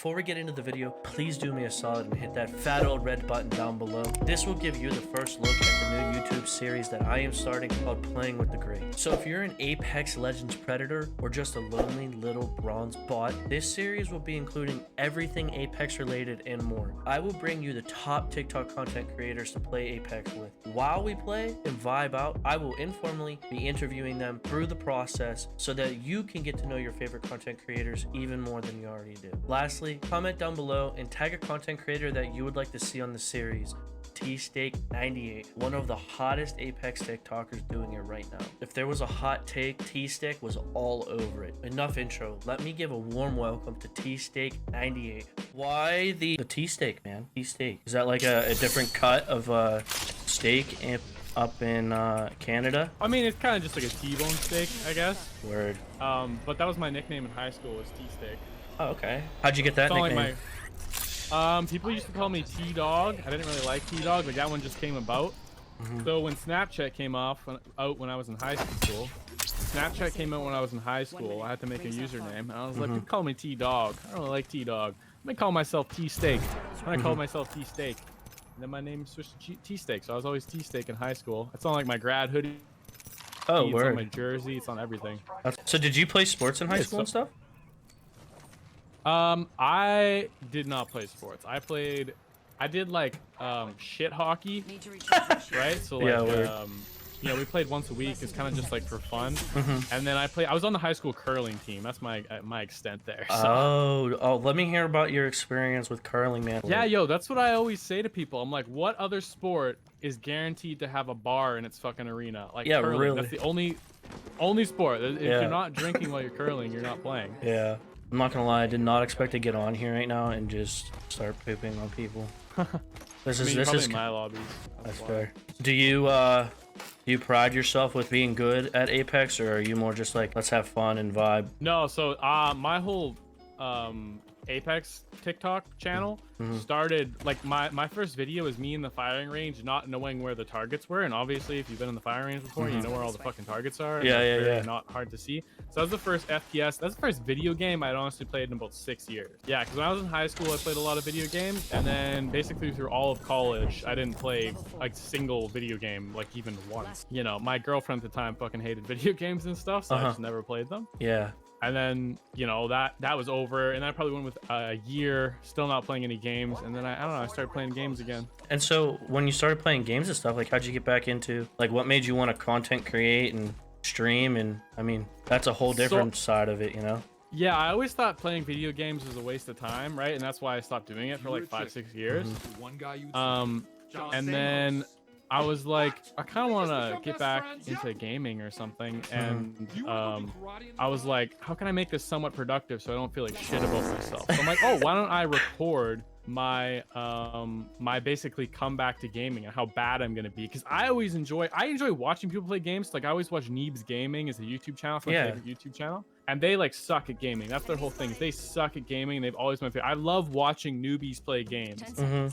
before we get into the video, please do me a solid and hit that fat old red button down below. This will give you the first look at the new YouTube series that I am starting called Playing with the Great. So if you're an Apex Legends Predator or just a lonely little bronze bot, this series will be including everything Apex related and more. I will bring you the top TikTok content creators to play Apex with. While we play and vibe out, I will informally be interviewing them through the process so that you can get to know your favorite content creators even more than you already do. Lastly, comment down below and tag a content creator that you would like to see on the series. TSteak98, one of the hottest Apex TikTokers doing it right now. If there was a hot take, TSteak was all over it. Enough intro. Let me give a warm welcome to TSteak98. Why the T-steak, man? T-steak. Is that like a different cut of steak up in Canada? I mean, it's kind of just like a T-bone steak, I guess. Word. But that was my nickname in high school, was T-steak. Oh, okay. How'd you get that nickname? People used to call me T-Dog. I didn't really like T-Dog, but that one just came about. So when Snapchat came out when I was in high school, Snapchat came out when I was in high school. I had to make a username, and I was like, people call me T-Dog. I don't really like T-Dog. Let me call myself T-steak. When I called myself T-steak, then my name switched to T-steak. So I was always T-steak in high school. It's on like my grad hoodie. Oh, it's word. on my jersey. It's on everything. So did you play sports in high school and stuff? I did not play sports. I did like shit hockey, right? So like, yeah, you know, we played once a week. It's kind of just like for fun. And then I was on the high school curling team. That's my extent there. So. Oh, let me hear about your experience with curling, man. Yeah, yo, that's what I always say to people. I'm like, what other sport is guaranteed to have a bar in its fucking arena? Like, yeah, curling. really. That's the only sport. If you're not drinking while you're curling, you're not playing. Yeah. I'm not gonna lie, I did not expect to get on here right now and just start pooping on people. This is my lobbies. That's fair. Do you pride yourself with being good at Apex, or are you more just like, let's have fun and vibe? No, so my whole Apex TikTok channel started like my first video was me in the firing range not knowing where the targets were, and obviously if you've been in the firing range before, you know where all the fucking targets are. Yeah. Not hard to see. So that was the first FPS. That's the first video game I'd honestly played in about 6 years. Yeah, because when I was in high school, I played a lot of video games, and then basically through all of college, I didn't play like single video game like even once. You know, my girlfriend at the time fucking hated video games and stuff, so I just never played them. Yeah. And then, you know, that was over, and I probably went with a year still not playing any games, and then I don't know, I started playing games again. And so when you started playing games and stuff, like, how'd you get back into, like, what made you want to content create and stream? And I mean, that's a whole different side of it, you know? Yeah, I always thought playing video games was a waste of time, right? And that's why I stopped doing it for like 5-6 years. And then I was like, I kind of want to get back into gaming or something, and I was like, how can I make this somewhat productive so I don't feel like shit about myself? So I'm like, oh, why don't I record my my basically comeback to gaming and how bad I'm gonna be, because I enjoy watching people play games. Like I always watch Neebs Gaming as a YouTube channel, for my favorite YouTube channel, and they like suck at gaming. That's their whole thing. They suck at gaming, and they've always been my favorite. I love watching newbies play games.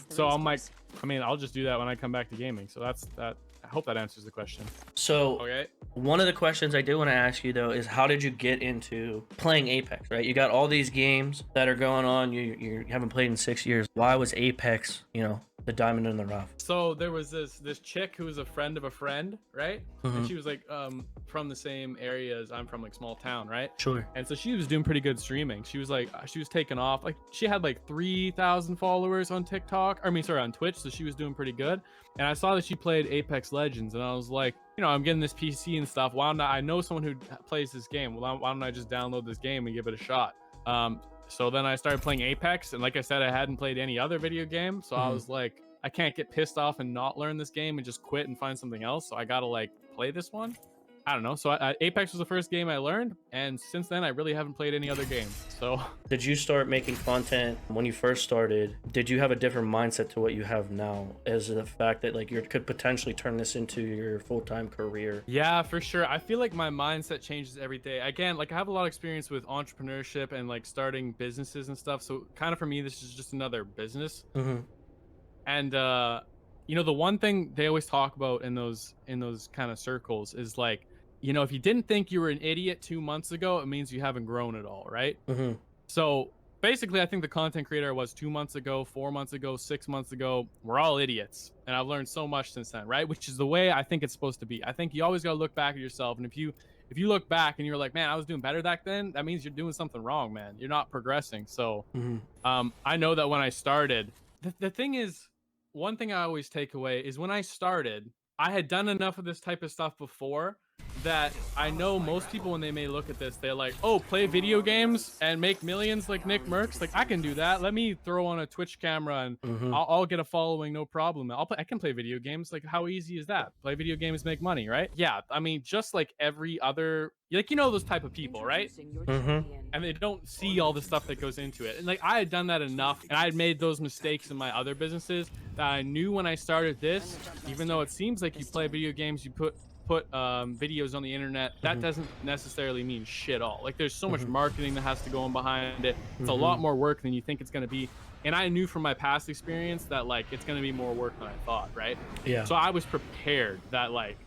So I'm like, I mean, I'll just do that when I come back to gaming. So that's that. I hope that answers the question. So one of the questions I do want to ask you though is, how did you get into playing Apex, right? You got all these games that are going on. You haven't played in 6 years. Why was Apex, you know, the diamond in the rough? So there was this chick who was a friend of a friend, right? And she was like from the same area as I'm from, like small town, right? Sure. And so she was doing pretty good streaming. She was like, she was taking off. Like she had like 3,000 followers on TikTok. I mean, sorry, on Twitch. So she was doing pretty good. And I saw that she played Apex Legends, and I was like, you know, I'm getting this PC and stuff. Why don't I know someone who plays this game? Why don't I just download this game and give it a shot? So then I started playing Apex, and like I said, I hadn't played any other video game. So I was like, I can't get pissed off and not learn this game and just quit and find something else. So I gotta like play this one. I don't know. So Apex was the first game I learned, and since then I really haven't played any other games. So did you start making content when you first started? Did you have a different mindset to what you have now, as the fact that like you could potentially turn this into your full-time career? Yeah, for sure. I feel like my mindset changes every day. Again, like I have a lot of experience with entrepreneurship and like starting businesses and stuff. So kind of for me, this is just another business. And you know, the one thing they always talk about in those kind of circles is like, you know, if you didn't think you were an idiot 2 months ago, it means you haven't grown at all, right? So basically, I think the content creator I was 2 months ago, 4 months ago, 6 months ago, we're all idiots. And I've learned so much since then, right? Which is the way I think it's supposed to be. I think you always got to look back at yourself. And if you look back and you're like, man, I was doing better back then, that means you're doing something wrong, man. You're not progressing. So I know that when I started, the thing is, one thing I always take away is when I started, I had done enough of this type of stuff before that I know most people, when they may look at this, they're like, oh, play video games and make millions like Nick Merckx. Like, I can do that. Let me throw on a Twitch camera and I'll get a following, no problem. I can play video games. Like, how easy is that? Play video games, make money, right? Yeah, I mean, just like every other, like, you know, those type of people, right? And they don't see all the stuff that goes into it. And like, I had done that enough, and I had made those mistakes in my other businesses that I knew when I started this, even though it seems like you play video games, you put videos on the internet, that doesn't necessarily mean shit all. Like, there's so much marketing that has to go on behind it. It's a lot more work than you think it's going to be. And I knew from my past experience that, like, it's going to be more work than I thought, right? Yeah. So I was prepared that, like,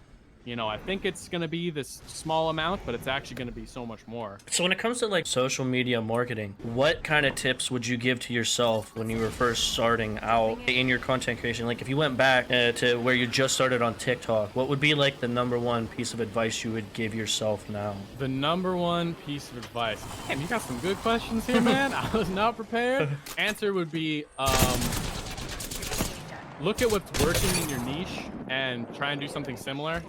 you know, I think it's going to be this small amount, but it's actually going to be so much more. So when it comes to like social media marketing, what kind of tips would you give to yourself when you were first starting out in your content creation? Like, if you went back to where you just started on TikTok, what would be like the #1 piece of advice you would give yourself now? The #1 piece of advice. Man, you got some good questions here, man. I was not prepared. Answer would be, look at what's working in your niche and try and do something similar.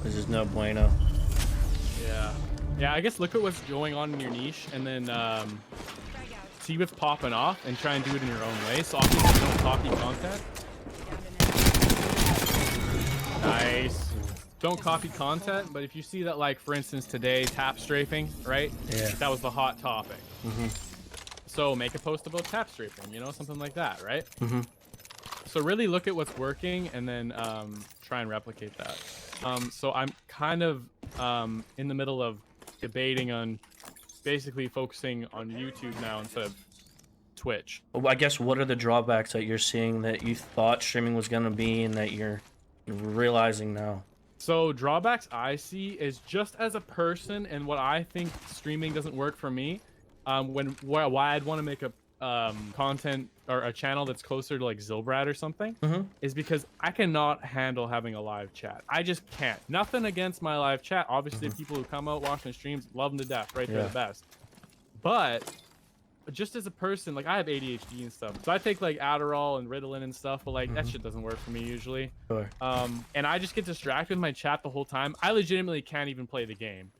This is no bueno. Yeah, I guess look at what's going on in your niche and then see what's popping off and try and do it in your own way. So obviously don't copy content. Nice. Don't copy content, but if you see that, like, for instance, today, tap strafing, right? Yeah. That was the hot topic. So make a post about tap strafing, you know, something like that, right? So really look at what's working and then try and replicate that. So I'm kind of in the middle of debating on basically focusing on YouTube now instead of Twitch. Well, I guess what are the drawbacks that you're seeing that you thought streaming was going to be and that you're realizing now? So drawbacks I see is just as a person and what I think streaming doesn't work for me. Why I'd want to make a content or a channel that's closer to like Zilbrad or something is because I cannot handle having a live chat. I just can't. Nothing against my live chat. Obviously, people who come out watching streams, love them to death, right? They're the best. But just as a person, like, I have ADHD and stuff, so I take like Adderall and Ritalin and stuff, but like that shit doesn't work for me usually. And I just get distracted with my chat the whole time. I legitimately can't even play the game.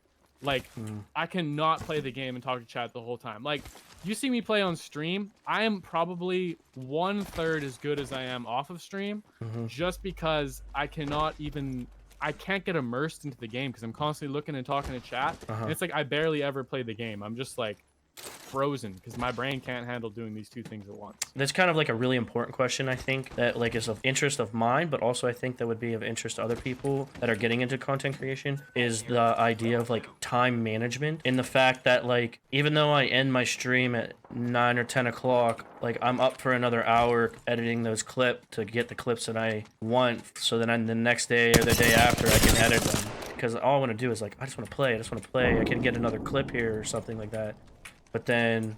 Like, I cannot play the game and talk to chat the whole time. Like, you see me play on stream, I am probably 1/3 as good as I am off of stream, just because I can't get immersed into the game because I'm constantly looking and talking to chat. And it's like I barely ever play the game. I'm just like frozen because my brain can't handle doing these two things at once. That's kind of like a really important question, I think, that like is of interest of mine, but also I think that would be of interest to other people that are getting into content creation, is the idea of like time management, and the fact that like even though I end my stream at 9 or 10 o'clock, like I'm up for another hour editing those clips to get the clips that I want, so then the next day or the day after I can edit them, because all I want to do is like I just want to play. I can get another clip here or something like that. But then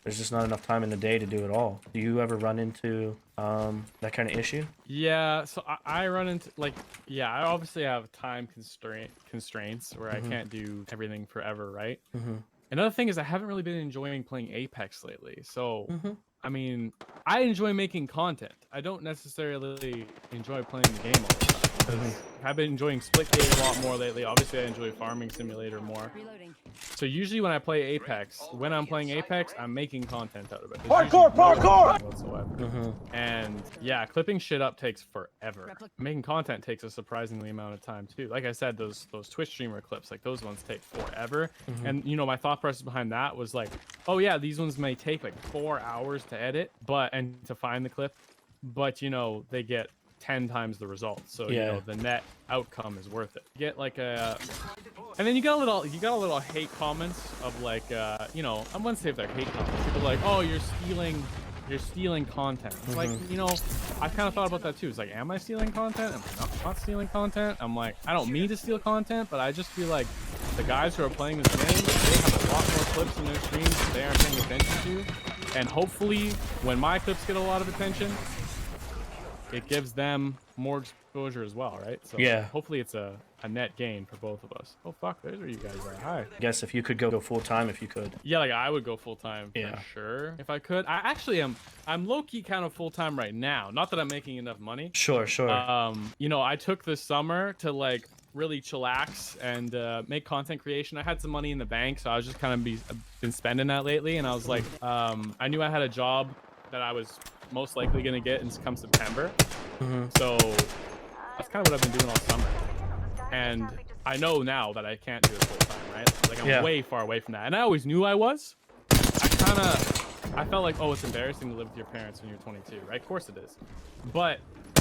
there's just not enough time in the day to do it all. Do you ever run into that kind of issue? Yeah, so I run into, like, yeah, I obviously have time constraints where I can't do everything forever, right? Another thing is I haven't really been enjoying playing Apex lately. So, I mean, I enjoy making content. I don't necessarily enjoy playing the game all the time. Because I've been enjoying Splitgate a lot more lately. Obviously, I enjoy Farming Simulator more. So usually when I play Apex, when I'm playing Apex, I'm making content out of it. Parkour! Whatsoever. And yeah, clipping shit up takes forever. Making content takes a surprisingly amount of time too. Like I said, those Twitch streamer clips, like those ones take forever. And you know, my thought process behind that was like, oh yeah, these ones may take like 4 hours to edit, and to find the clip, but you know, they get 10 times the results, so you know the net outcome is worth it. You get like a, and then you got a little hate comments of like, you know, I wouldn't say if they're hate comments. People are like, oh, you're stealing you're stealing content. It's like, you know, I've kind of thought about that too. It's like, am I stealing content? Am I not stealing content? I'm like, I don't mean to steal content, but I just feel like the guys who are playing this game, they have a lot more clips in their streams that they aren't paying attention to. And hopefully, when my clips get a lot of attention, it gives them more exposure as well, right? So yeah, hopefully it's a net gain for both of us. Oh fuck, there's where you guys are. Hi. I guess if you could go full time, if you could. Yeah, like I would go full time yeah, for sure if I could. I actually am. I'm low key kind of full time right now. Not that I'm making enough money. Sure. You know, I took this summer to like really chillax and make content creation. I had some money in the bank, so I was just kind of been spending that lately. And I was like, I knew I had a job that I was most likely gonna get in come September. So that's kind of what I've been doing all summer. And I know now that I can't do it full time, right? Like I'm way far away from that. And I always knew I was. I felt like, oh, it's embarrassing to live with your parents when you're 22, right? Of course it is. But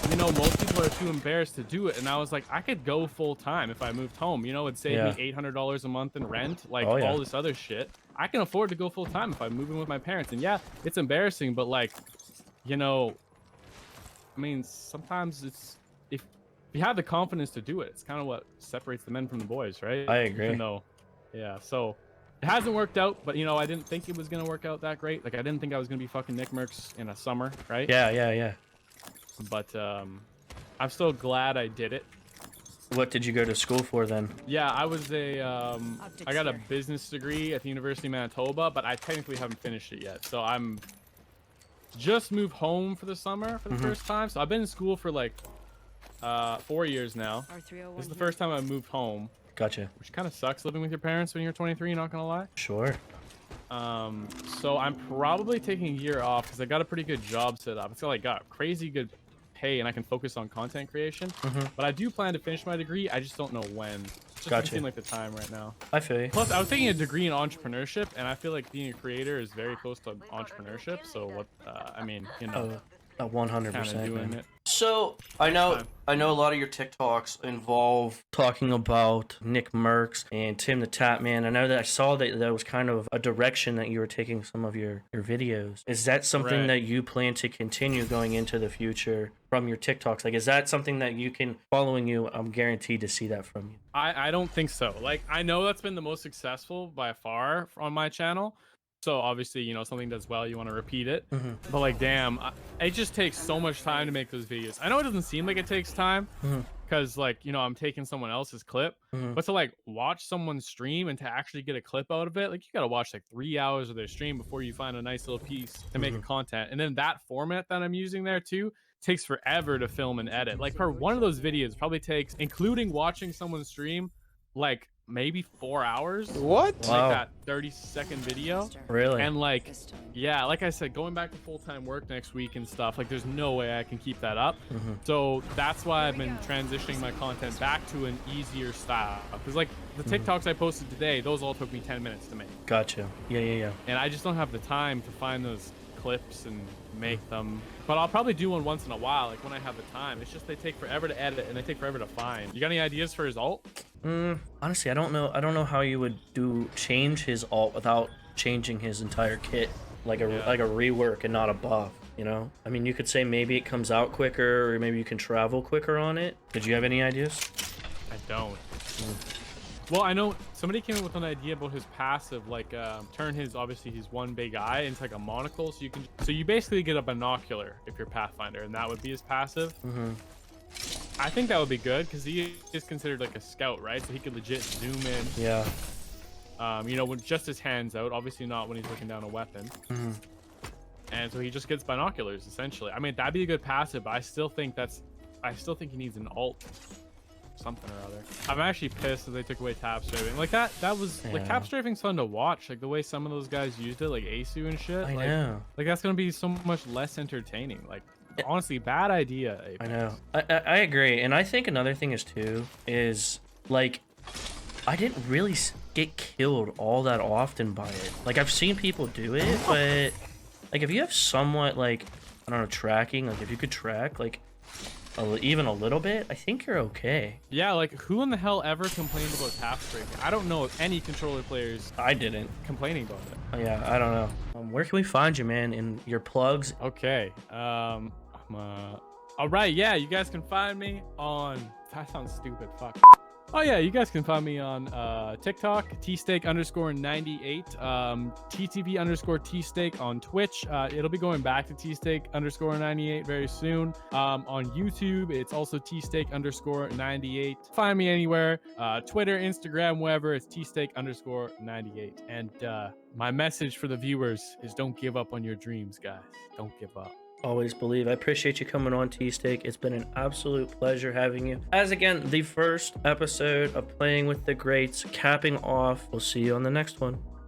you know, most people are too embarrassed to do it. And I was like, I could go full time if I moved home. You know, it'd save me $800 a month in rent, like all this other shit. I can afford to go full time if I move in with my parents. And yeah, it's embarrassing, but like, you know, I mean, sometimes it's if you have the confidence to do it, it's kind of what separates the men from the boys, right? I agree. Even though, yeah, so it hasn't worked out, but you know, I didn't think it was gonna work out that great. Like, I didn't think I was gonna be fucking Nick Mercs in a summer, right? Yeah. But I'm still glad I did it. What did you go to school for then? Yeah, I was I got a business degree at the University of Manitoba, but I technically haven't finished it yet. So I'm just moved home for the summer for the first time. So I've been in school for like 4 years now. This is the first time I moved home. Gotcha. Which kind of sucks living with your parents when you're 23, not gonna lie. Sure. So I'm probably taking a year off because I got a pretty good job set up. It's got crazy good pay and I can focus on content creation. But I do plan to finish my degree. I just don't know when. It just doesn't seem like the time right now. I feel you. Plus, I was taking a degree in entrepreneurship, and I feel like being a creator is very close to entrepreneurship. So what? I mean, you know, 100%. Doing it. So I know a lot of your TikToks involve talking about Nick Mercs and Tim the Tap Man. I know that I saw that was kind of a direction that you were taking some of your videos. Is that something that you plan to continue going into the future from your TikToks? Like, is that something that you can, following you, I'm guaranteed to see that from you? I don't think so. Like, I know that's been the most successful by far on my channel. So obviously, you know, something does well, you want to repeat it. But like, damn, it just takes so much time to make those videos. I know it doesn't seem like it takes time because like, you know, I'm taking someone else's clip, but to like watch someone stream and to actually get a clip out of it, like you got to watch like 3 hours of their stream before you find a nice little piece to make a content. And then that format that I'm using there too takes forever to film and edit. Like for one of those videos probably takes, including watching someone stream, like maybe 4 hours. What? Like that 30-second video. Really? And like, yeah, like I said, going back to full-time work next week and stuff, like there's no way I can keep that up. So that's why I've been transitioning my content back to an easier style. Because like the TikToks I posted today, those all took me 10 minutes to make. Gotcha. Yeah. And I just don't have the time to find those clips and make them. But I'll probably do one once in a while, like when I have the time. It's just they take forever to edit and they take forever to find. You got any ideas for his alt? Honestly, I don't know how you would change his alt without changing his entire kit, like a rework and not a buff. You know, I mean, you could say maybe it comes out quicker, or maybe you can travel quicker on it. Did you have any ideas? I don't. Well, I know somebody came up with an idea about his passive, like turn his one big eye into like a monocle, so you basically get a binocular if you're Pathfinder, and that would be his passive. I think that would be good because he is considered like a scout, right? So he could legit zoom in. Yeah. You know, with just his hands out, obviously not when he's looking down a weapon. And so he just gets binoculars essentially. I mean, that'd be a good passive, but I still think he needs an alt. Something or other. I'm actually pissed that they took away tap strafing. Like that was like tap strafing's fun to watch. Like the way some of those guys used it, like Asu and shit. I know. Like that's gonna be so much less entertaining. Like honestly, bad idea. Apex. I know. I agree, and I think another thing is like I didn't really get killed all that often by it. Like I've seen people do it, but like if you have somewhat like I don't know tracking, like if you could track, like Even a little bit? I think you're okay. Yeah, like who in the hell ever complained about tap strafing? I don't know of any controller players I didn't. complaining about it. Oh, yeah, I don't know. Where can we find you, man? In your plugs? Okay. All right. Yeah, you guys can find me on. That sounds stupid. Fuck. Oh yeah, you guys can find me on TikTok, TSteak_98, TTV_TSteak on Twitch. It'll be going back to TSteak_98 very soon. On YouTube, it's also TSteak_98. Find me anywhere, Twitter, Instagram, wherever. It's TSteak_98. And my message for the viewers is don't give up on your dreams, guys. Don't give up. Always believe. I appreciate you coming on, TSteak. It's been an absolute pleasure having you. As again, the first episode of Playing with the Greats capping off. We'll see you on the next one.